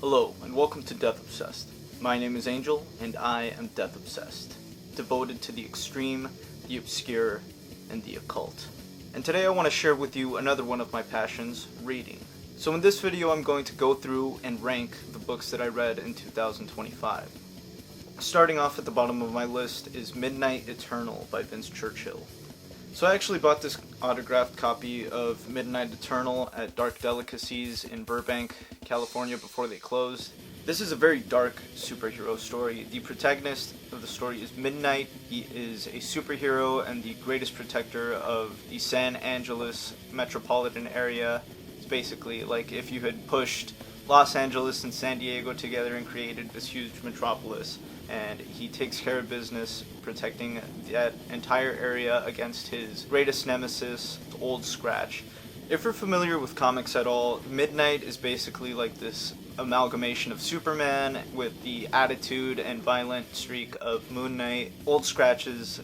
Hello, and welcome to Death Obsessed. My name is Angel, and I am Death Obsessed, devoted to the extreme, the obscure, and the occult. And today I want to share with you another one of my passions, reading. So in this video I'm going to go through and rank the books that I read in 2025. Starting off at the bottom of my list is Midnight Eternal by Vince Churchill. So I actually bought this autographed copy of Midnight Eternal at Dark Delicacies in Burbank, California before they closed. This is a very dark superhero story. The protagonist of the story is Midnight. He is a superhero and the greatest protector of the San Angeles metropolitan area. It's basically like if you had pushed Los Angeles and San Diego together and created this huge metropolis. And he takes care of business protecting that entire area against his greatest nemesis, Old Scratch. If you're familiar with comics at all, Midnight is basically like this amalgamation of Superman with the attitude and violent streak of Moon Knight. Old Scratch is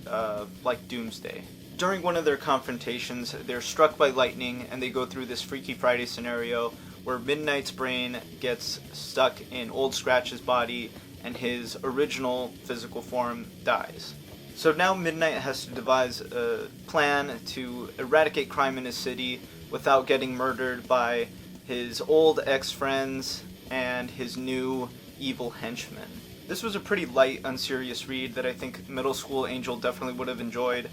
like Doomsday. During one of their confrontations, they're struck by lightning and they go through this Freaky Friday scenario where Midnight's brain gets stuck in Old Scratch's body and his original physical form dies. So now Midnight has to devise a plan to eradicate crime in his city without getting murdered by his old ex-friends and his new evil henchmen. This was a pretty light, unserious read that I think middle school Angel definitely would have enjoyed.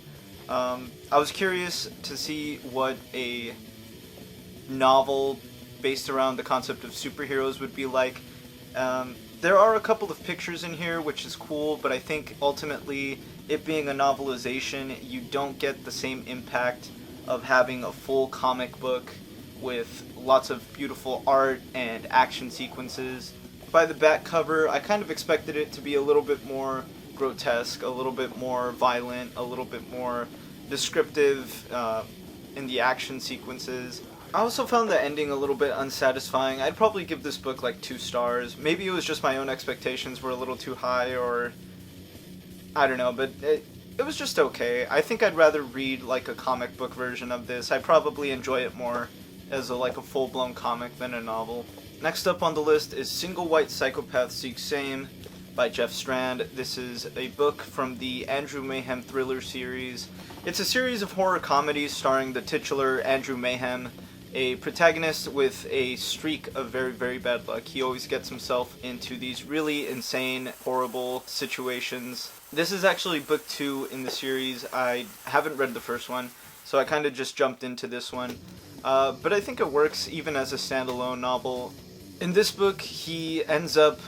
I was curious to see what a novel based around the concept of superheroes would be like. There are a couple of pictures in here, which is cool, but I think ultimately, it being a novelization, you don't get the same impact of having a full comic book with lots of beautiful art and action sequences. By the back cover, I kind of expected it to be a little bit more grotesque, a little bit more violent, a little bit more descriptive in the action sequences. I also found the ending a little bit unsatisfying. I'd probably give this book like 2 stars. Maybe it was just my own expectations were a little too high, or I don't know, but it was just okay. I think I'd rather read like a comic book version of this. I'd probably enjoy it more as a full-blown comic than a novel. Next up on the list is Single White Psychopath Seeks Same by Jeff Strand. This is a book from the Andrew Mayhem thriller series. It's a series of horror comedies starring the titular Andrew Mayhem, a protagonist with a streak of very, very bad luck. He always gets himself into these really insane, horrible situations. This is actually book 2 in the series. I haven't read the first one, so I kind of just jumped into this one. But I think it works even as a standalone novel. In this book, he ends up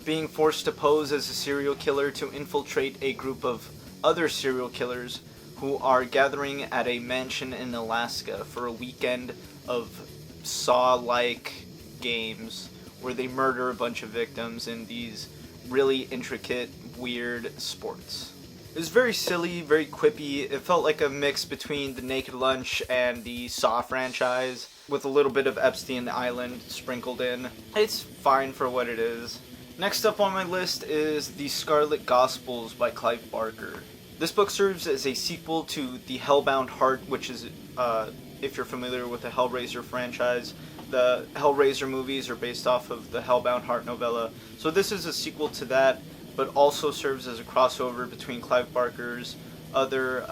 being forced to pose as a serial killer to infiltrate a group of other serial killers who are gathering at a mansion in Alaska for a weekend of Saw-like games where they murder a bunch of victims in these really intricate, weird sports. It was very silly, very quippy. It felt like a mix between The Naked Lunch and the Saw franchise, with a little bit of Epstein Island sprinkled in. It's fine for what it is. Next up on my list is The Scarlett Gospels by Clive Barker. This book serves as a sequel to The Hellbound Heart, which is, if you're familiar with the Hellraiser franchise, the Hellraiser movies are based off of the Hellbound Heart novella. So this is a sequel to that, but also serves as a crossover between Clive Barker's other,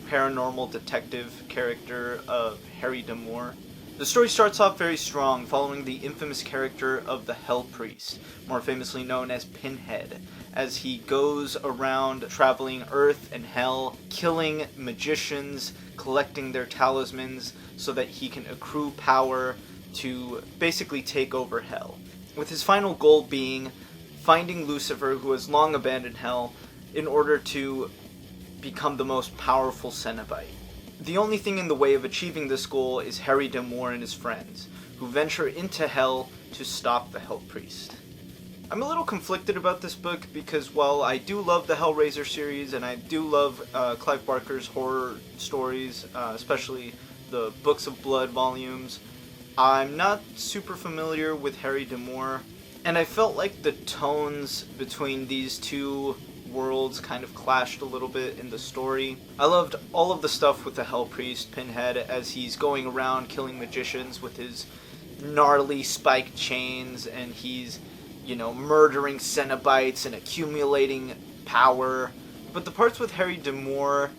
paranormal detective character of Harry D'Amour. The story starts off very strong, following the infamous character of the Hell Priest, more famously known as Pinhead, as he goes around traveling Earth and Hell, killing magicians, collecting their talismans so that he can accrue power to basically take over Hell, with his final goal being finding Lucifer, who has long abandoned Hell, in order to become the most powerful Cenobite. The only thing in the way of achieving this goal is Harry D'Amour and his friends, who venture into Hell to stop the Hell Priest. I'm a little conflicted about this book because while I do love the Hellraiser series and I do love Clive Barker's horror stories, especially the Books of Blood volumes, I'm not super familiar with Harry D'Amour, and I felt like the tones between these two worlds kind of clashed a little bit in the story. I loved all of the stuff with the Hell Priest, Pinhead, as he's going around killing magicians with his gnarly spiked chains, and he's, murdering Cenobites and accumulating power. But the parts with Harry D'Amour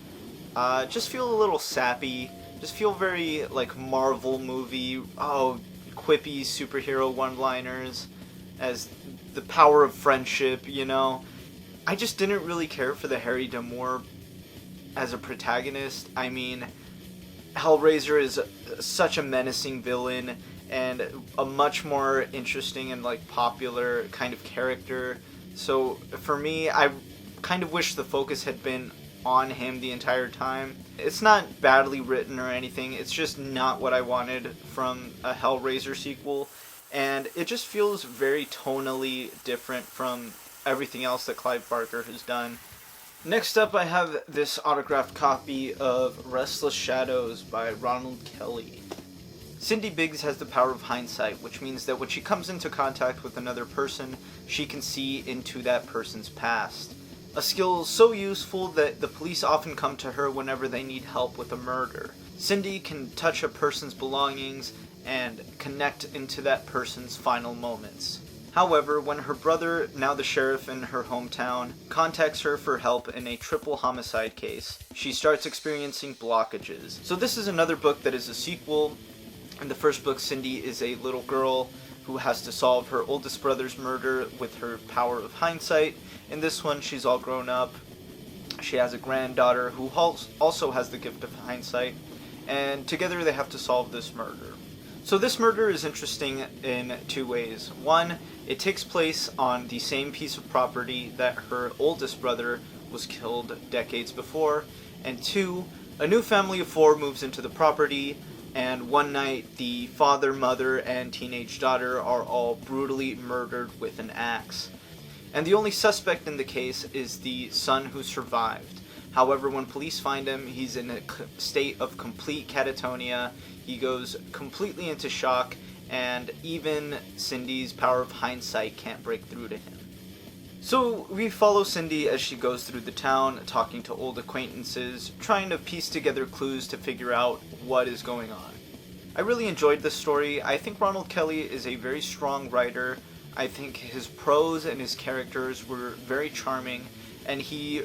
just feel a little sappy, just feel very, like, Marvel movie, quippy superhero one-liners, as the power of friendship, I just didn't really care for the Harry D'Amour as a protagonist. I mean, Hellraiser is such a menacing villain and a much more interesting and, like, popular kind of character. So for me, I kind of wish the focus had been on him the entire time. It's not badly written or anything, it's just not what I wanted from a Hellraiser sequel, and it just feels very tonally different from everything else that Clive Barker has done. Next up, I have this autographed copy of Restless Shadows by Ronald Kelly. Cindy Biggs has the power of hindsight, which means that when she comes into contact with another person, she can see into that person's past. A skill so useful that the police often come to her whenever they need help with a murder. Cindy can touch a person's belongings and connect into that person's final moments. However, when her brother, now the sheriff in her hometown, contacts her for help in a triple homicide case, she starts experiencing blockages. So this is another book that is a sequel. In the first book, Cindy is a little girl who has to solve her oldest brother's murder with her power of hindsight. In this one, she's all grown up. She has a granddaughter who also has the gift of hindsight, and together they have to solve this murder. So this murder is interesting in two ways. One, it takes place on the same piece of property that her oldest brother was killed decades before. And two, a new family of four moves into the property, and one night the father, mother, and teenage daughter are all brutally murdered with an axe. And the only suspect in the case is the son who survived. However, when police find him, he's in a state of complete catatonia. He goes completely into shock, and even Cindy's power of hindsight can't break through to him. So we follow Cindy as she goes through the town, talking to old acquaintances, trying to piece together clues to figure out what is going on. I really enjoyed this story. I think Ronald Kelly is a very strong writer. I think his prose and his characters were very charming, and he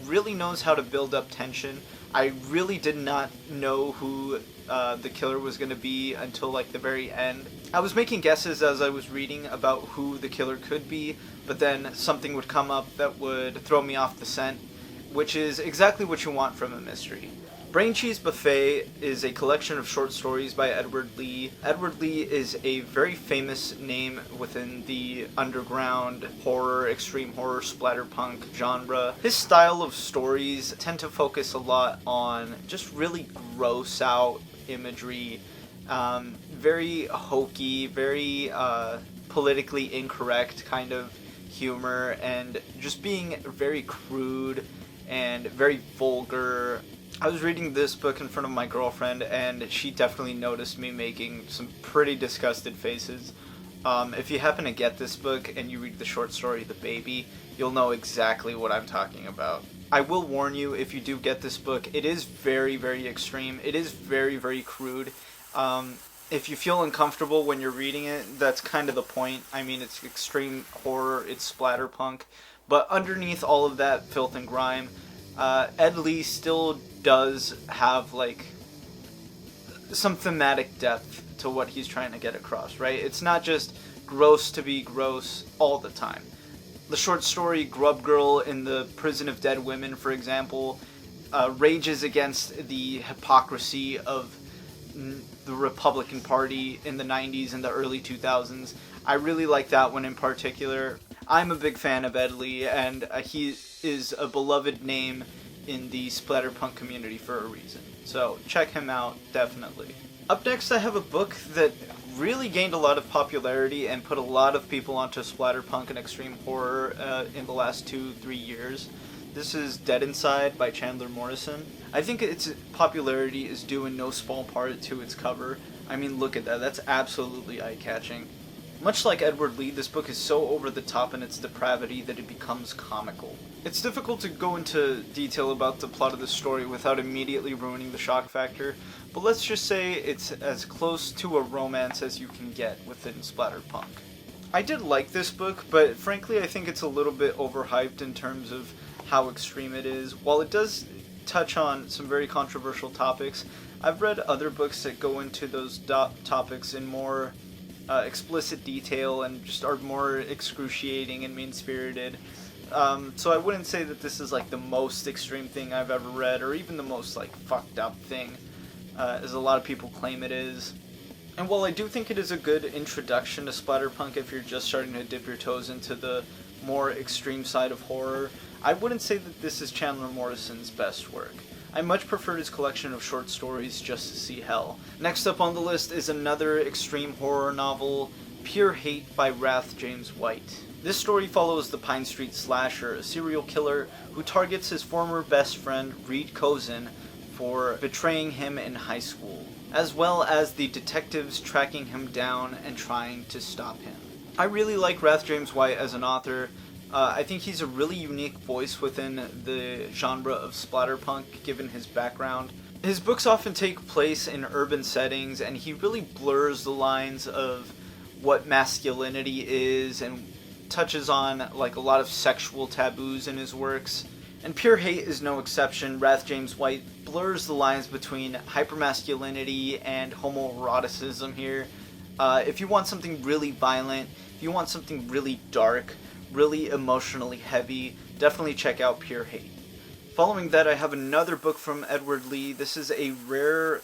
really knows how to build up tension. I really did not know who the killer was going to be until like the very end. I was making guesses as I was reading about who the killer could be, but then something would come up that would throw me off the scent, which is exactly what you want from a mystery. Brain Cheese Buffet is a collection of short stories by Edward Lee. Edward Lee is a very famous name within the underground horror, extreme horror, splatterpunk genre. His style of stories tend to focus a lot on just really gross out imagery, very hokey, very politically incorrect kind of humor, and just being very crude and very vulgar. I was reading this book in front of my girlfriend, and she definitely noticed me making some pretty disgusted faces. If you happen to get this book and you read the short story The Baby, you'll know exactly what I'm talking about. I will warn you, if you do get this book, it is very, very extreme. It is very, very crude. If you feel uncomfortable when you're reading it, that's kind of the point. I mean, it's extreme horror, it's splatterpunk, but underneath all of that filth and grime, Ed Lee still does have, like, some thematic depth to what he's trying to get across, right? It's not just gross to be gross all the time. The short story Grub Girl in the Prison of Dead Women, for example, rages against the hypocrisy of the Republican Party in the 90s and the early 2000s. I really like that one in particular. I'm a big fan of Ed Lee, and he is a beloved name in the splatterpunk community for a reason. So check him out, definitely. Up next, I have a book that really gained a lot of popularity and put a lot of people onto splatterpunk and extreme horror in the last 2-3 years. This is Dead Inside by Chandler Morrison. I think its popularity is due in no small part to its cover. I mean, look at that. That's absolutely eye-catching. Much like Edward Lee, this book is so over the top in its depravity that it becomes comical. It's difficult to go into detail about the plot of the story without immediately ruining the shock factor, but let's just say it's as close to a romance as you can get within splatterpunk. I did like this book, but frankly I think it's a little bit overhyped in terms of how extreme it is. While it does touch on some very controversial topics, I've read other books that go into those topics in more explicit detail and just are more excruciating and mean-spirited. So I wouldn't say that this is like the most extreme thing I've ever read, or even the most like fucked up thing, as a lot of people claim it is. And while I do think it is a good introduction to splatterpunk if you're just starting to dip your toes into the more extreme side of horror, I wouldn't say that this is Chandler Morrison's best work. I much preferred his collection of short stories, Just to See Hell. Next up on the list is another extreme horror novel, Pure Hate by Rath James White. This story follows the Pine Street slasher, a serial killer who targets his former best friend, Reed Cozen, for betraying him in high school, as well as the detectives tracking him down and trying to stop him. I really like Rath James White as an author. I think he's a really unique voice within the genre of splatterpunk, given his background. His books often take place in urban settings, and he really blurs the lines of what masculinity is and touches on like a lot of sexual taboos in his works. And Pure Hate is no exception. Rath James White blurs the lines between hypermasculinity and homoeroticism here. If you want something really violent, if you want something really dark, really emotionally heavy, definitely check out Pure Hate. Following that, I have another book from Edward Lee. This is a rare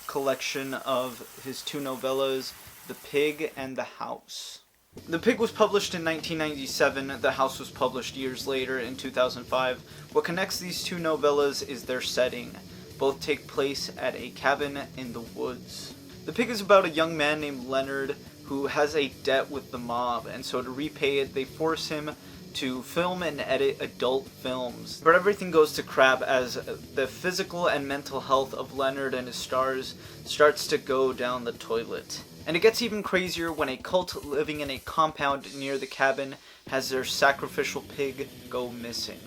collection of his two novellas, The Pig and The House. The Pig was published in 1997, The House was published years later in 2005. What connects these two novellas is their setting. Both take place at a cabin in the woods. The Pig is about a young man named Leonard who has a debt with the mob, and so to repay it, they force him to film and edit adult films. But everything goes to crap as the physical and mental health of Leonard and his stars starts to go down the toilet. And it gets even crazier when a cult living in a compound near the cabin has their sacrificial pig go missing.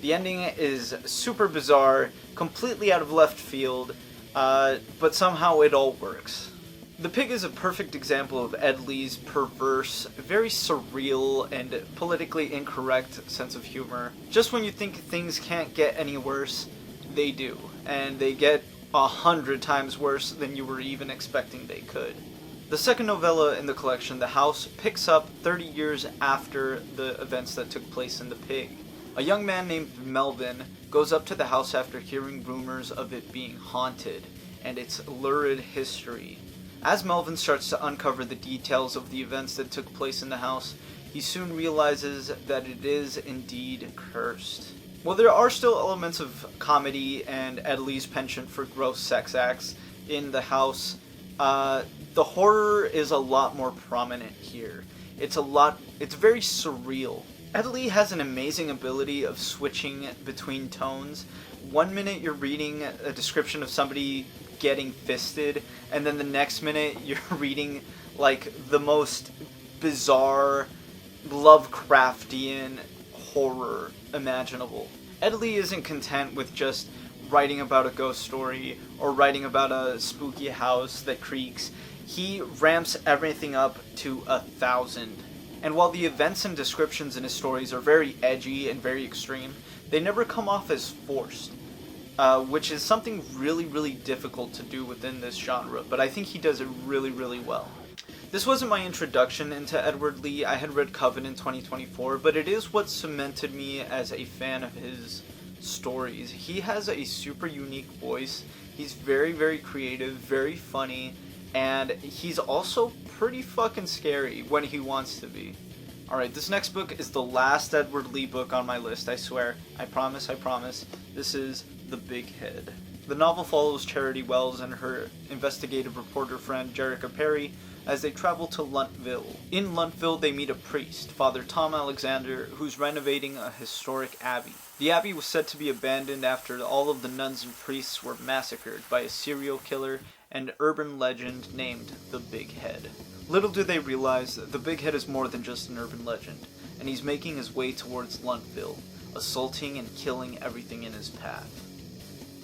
The ending is super bizarre, completely out of left field, but somehow it all works. The Pig is a perfect example of Ed Lee's perverse, very surreal, and politically incorrect sense of humor. Just when you think things can't get any worse, they do. And they get 100 times worse than you were even expecting they could. The second novella in the collection, The House, picks up 30 years after the events that took place in The Pig. A young man named Melvin goes up to the house after hearing rumors of it being haunted and its lurid history. As Melvin starts to uncover the details of the events that took place in the house, he soon realizes that it is indeed cursed. While there are still elements of comedy and Ed Lee's penchant for gross sex acts in The House, the horror is a lot more prominent here. It's very surreal. Ed Lee has an amazing ability of switching between tones. One minute you're reading a description of somebody getting fisted, and then the next minute you're reading like the most bizarre Lovecraftian horror imaginable. Ed Lee isn't content with just writing about a ghost story or writing about a spooky house that creaks. He ramps everything up to 1,000. And while the events and descriptions in his stories are very edgy and very extreme, they never come off as forced. Which is something really, really difficult to do within this genre, but I think he does it really, really well. This wasn't my introduction into Edward Lee. I had read Coven in 2024, but it is what cemented me as a fan of his stories. He has a super unique voice. He's very, very creative, very funny, and he's also pretty fucking scary when he wants to be. Alright, this next book is the last Edward Lee book on my list, I swear. I promise. This is The Bighead. The novel follows Charity Wells and her investigative reporter friend Jerica Perry as they travel to Luntville. In Luntville, they meet a priest, Father Tom Alexander, who's renovating a historic abbey. The abbey was said to be abandoned after all of the nuns and priests were massacred by a serial killer and urban legend named the Bighead. Little do they realize the Bighead is more than just an urban legend, and he's making his way towards Luntville, assaulting and killing everything in his path.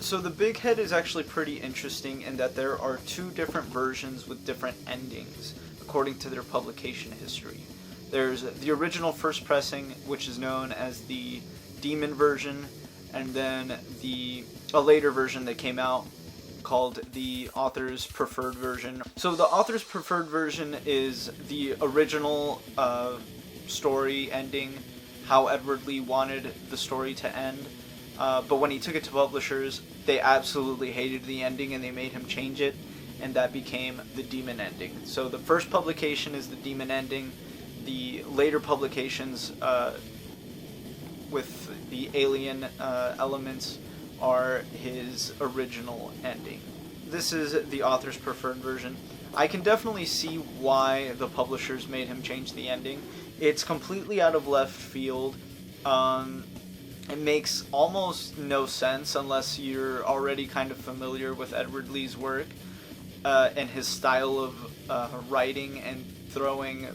So the Bighead is actually pretty interesting in that there are two different versions with different endings, according to their publication history. There's the original first pressing, which is known as the Demon version, and then a later version that came out called the Author's Preferred version. So the Author's Preferred version is the original story ending, how Edward Lee wanted the story to end, but when he took it to publishers, they absolutely hated the ending and they made him change it, and that became the Demon ending. So the first publication is the Demon ending. The later publications with the alien elements are his original ending. This is the Author's Preferred version. I can definitely see why the publishers made him change the ending. It's completely out of left field. It makes almost no sense unless you're already kind of familiar with Edward Lee's work and his style of writing and throwing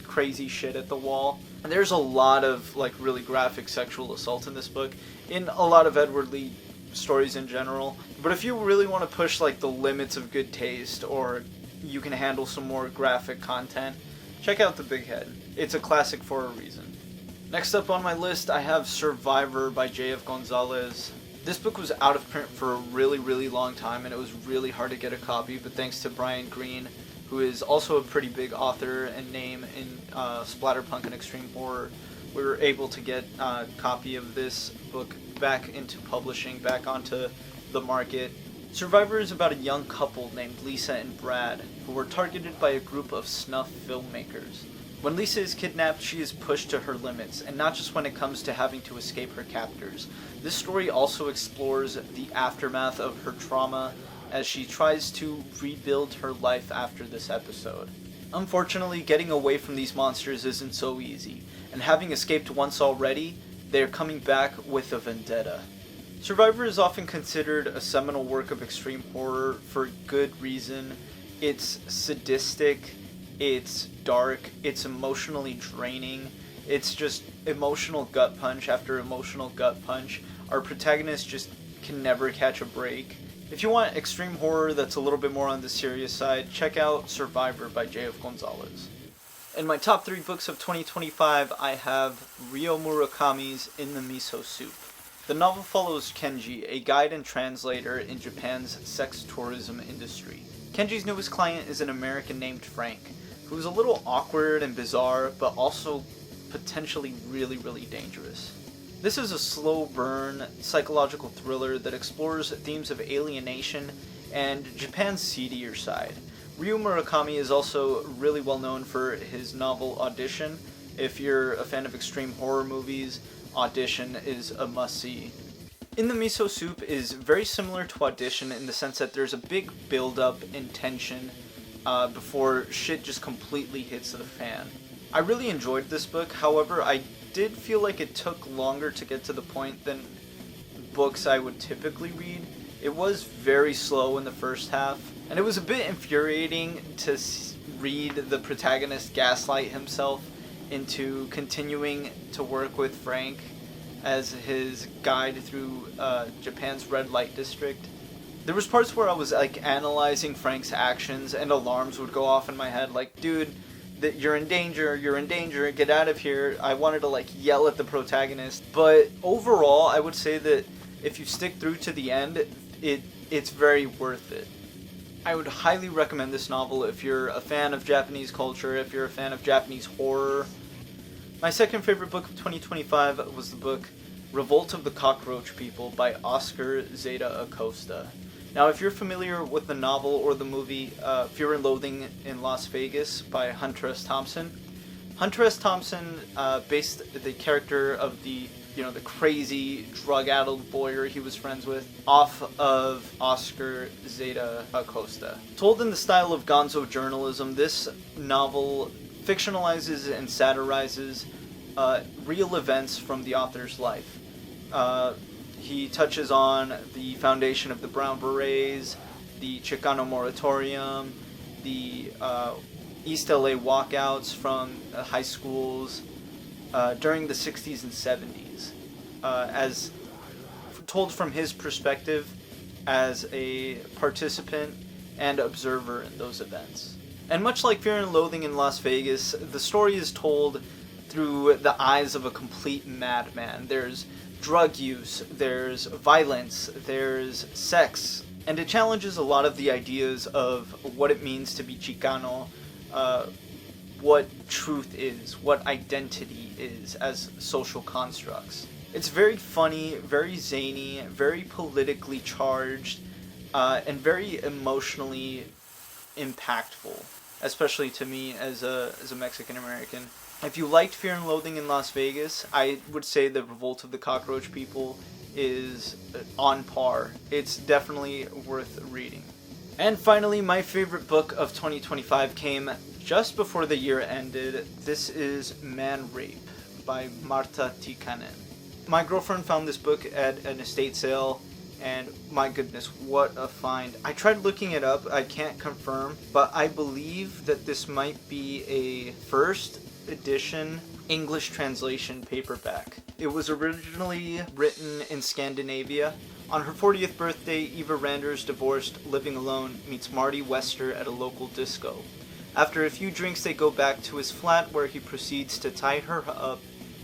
crazy shit at the wall. And there's a lot of like really graphic sexual assault in this book, in a lot of Edward Lee stories in general. But if you really want to push like the limits of good taste, or you can handle some more graphic content, check out The Bighead. It's a classic for a reason. Next up on my list, I have Survivor by J.F. Gonzalez. This book was out of print for a really, really long time, and it was really hard to get a copy, but thanks to Brian Greene, who is also a pretty big author and name in splatterpunk and extreme horror, we were able to get a copy of this book back into publishing, back onto the market. Survivor is about a young couple named Lisa and Brad, who were targeted by a group of snuff filmmakers. When Lisa is kidnapped, she is pushed to her limits, and not just when it comes to having to escape her captors. This story also explores the aftermath of her trauma as she tries to rebuild her life after this episode. Unfortunately, getting away from these monsters isn't so easy, and having escaped once already, they are coming back with a vendetta. Survivor is often considered a seminal work of extreme horror for good reason. It's sadistic, it's dark, it's emotionally draining, it's just emotional gut punch after emotional gut punch. Our protagonist just can never catch a break. If you want extreme horror that's a little bit more on the serious side, check out Survivor by J.F. Gonzalez. In my top 3 books of 2025, I have Ryo Murakami's In the Miso Soup. The novel follows Kenji, a guide and translator in Japan's sex tourism industry. Kenji's newest client is an American named Frank, who's a little awkward and bizarre, but also potentially really, really dangerous. This is a slow burn psychological thriller that explores themes of alienation and Japan's seedier side. Ryo Murakami is also really well known for his novel Audition. If you're a fan of extreme horror movies, Audition is a must-see. In the Miso Soup is very similar to Audition in the sense that there's a big build-up in tension before shit just completely hits the fan. I really enjoyed this book, however, I did feel like it took longer to get to the point than books I would typically read. It was very slow in the first half, and it was a bit infuriating to read the protagonist gaslight himself into continuing to work with Frank as his guide through Japan's red light district. There was parts where I was like analyzing Frank's actions and alarms would go off in my head like, dude, that you're in danger, get out of here. I wanted to like yell at the protagonist, but overall I would say that if you stick through to the end, it's very worth it. I would highly recommend this novel if you're a fan of Japanese culture, if you're a fan of Japanese horror. My second favorite book of 2025 was the book Revolt of the Cockroach People by Oscar Zeta Acosta. Now, if you're familiar with the novel or the movie Fear and Loathing in Las Vegas by Hunter S. Thompson, Hunter S. Thompson based the character of the crazy drug-addled lawyer he was friends with off of Oscar Zeta Acosta. Told in the style of gonzo journalism, this novel fictionalizes and satirizes real events from the author's life. He touches on the foundation of the Brown Berets, the Chicano Moratorium, the East LA walkouts from high schools during the 60s and 70s, as told from his perspective as a participant and observer in those events. And much like Fear and Loathing in Las Vegas, the story is told through the eyes of a complete madman. There's drug use, there's violence, there's sex, and it challenges a lot of the ideas of what it means to be Chicano, what truth is, what identity is as social constructs. It's very funny, very zany, very politically charged, and very emotionally impactful, especially to me as a Mexican American. If you liked Fear and Loathing in Las Vegas, I would say the Revolt of the Cockroach People is on par. It's definitely worth reading. And finally, my favorite book of 2025 came just before the year ended. This is Man Rape by Marta Tikkanen. My girlfriend found this book at an estate sale, and my goodness, what a find. I tried looking it up, I can't confirm, but I believe that this might be a first edition English translation paperback. It was originally written in Scandinavia. On her 40th birthday, Eva Randers, divorced, living alone, meets Marty Wester at a local disco. After a few drinks, they go back to his flat where he proceeds to tie her up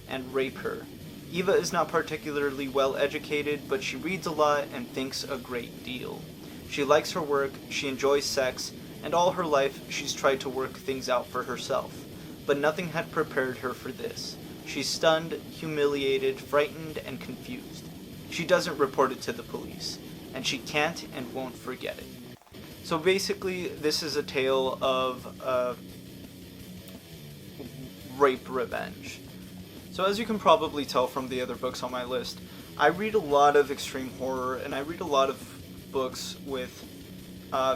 and rape her. Eva is not particularly well educated, but she reads a lot and thinks a great deal. She likes her work, she enjoys sex, and all her life she's tried to work things out for herself. But nothing had prepared her for this. She's stunned, humiliated, frightened, and confused. She doesn't report it to the police, and she can't and won't forget it. So basically, this is a tale of rape revenge. So as you can probably tell from the other books on my list, I read a lot of extreme horror, and I read a lot of books with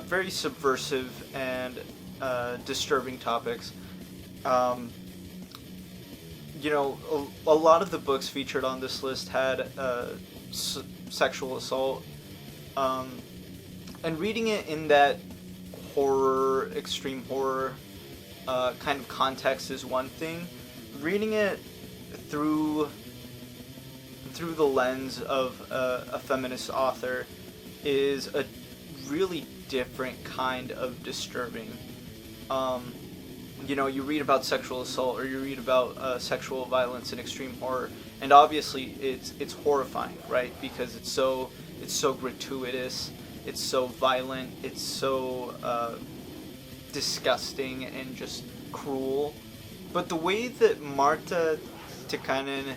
very subversive and disturbing topics. A lot of the books featured on this list had sexual assault, and reading it in that horror, extreme horror kind of context is one thing. Reading it through the lens of a feminist author is a really different kind of disturbing. You read about sexual assault, or you read about sexual violence and extreme horror, and obviously it's horrifying, right? Because it's so gratuitous, it's so violent, it's so disgusting and just cruel. But the way that Marta Tikkanen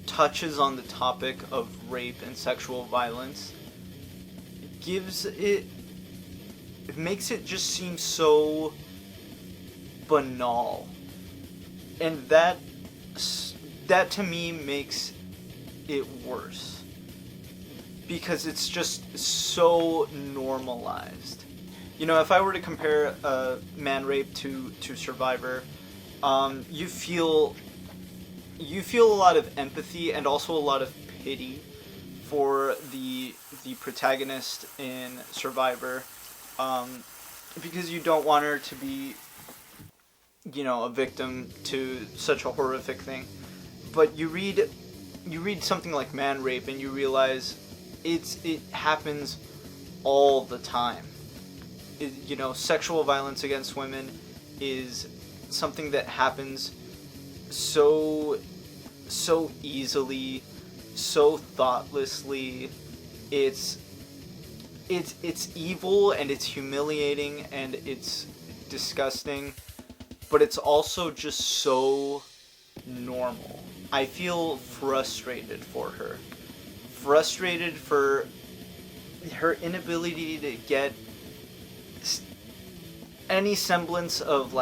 touches on the topic of rape and sexual violence it makes it just seem so banal, and that to me makes it worse, because it's just so normalized. If I were to compare Man Rape to Survivor, you feel a lot of empathy and also a lot of pity for the protagonist in Survivor, because you don't want her to be, a victim to such a horrific thing. But you read something like Man Rape and you realize it happens all the time. Sexual violence against women is something that happens so easily, so thoughtlessly. It's evil, and it's humiliating, and it's disgusting, but it's also just so normal. I feel frustrated for her. Frustrated for her inability to get any semblance of,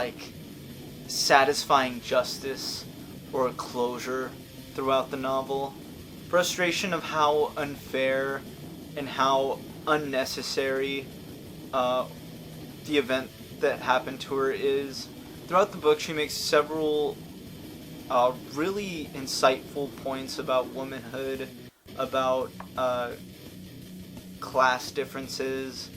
satisfying justice or closure throughout the novel. Frustration of how unfair and how unnecessary the event that happened to her is. Throughout the book, she makes several really insightful points about womanhood, about class differences,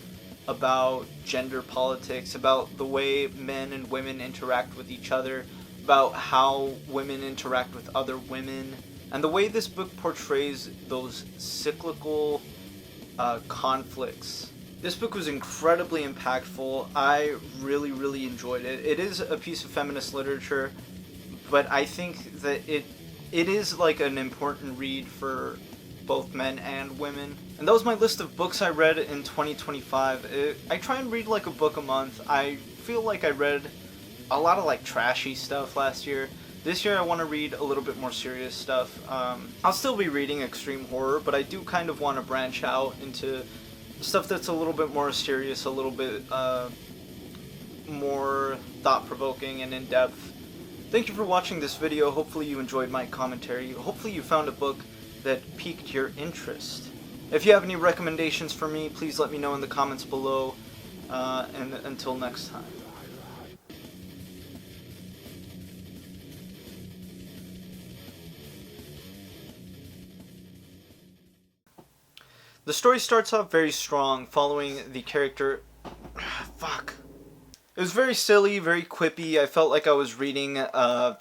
about gender politics, about the way men and women interact with each other, about how women interact with other women, and the way this book portrays those cyclical conflicts. This book was incredibly impactful. I really, really enjoyed it. It is a piece of feminist literature, but I think that it is like an important read for both men and women. And that was my list of books I read in 2025. I try and read like a book a month. I feel like I read a lot of like trashy stuff last year. This year I want to read a little bit more serious stuff. I'll still be reading extreme horror, but I do kind of want to branch out into stuff that's a little bit more serious, a little bit more thought-provoking and in-depth. Thank you for watching this video. Hopefully you enjoyed my commentary. Hopefully you found a book that piqued your interest. If you have any recommendations for me, please let me know in the comments below. And until next time. The story starts off very strong, following the character... Fuck. It was very silly, very quippy. I felt like I was reading a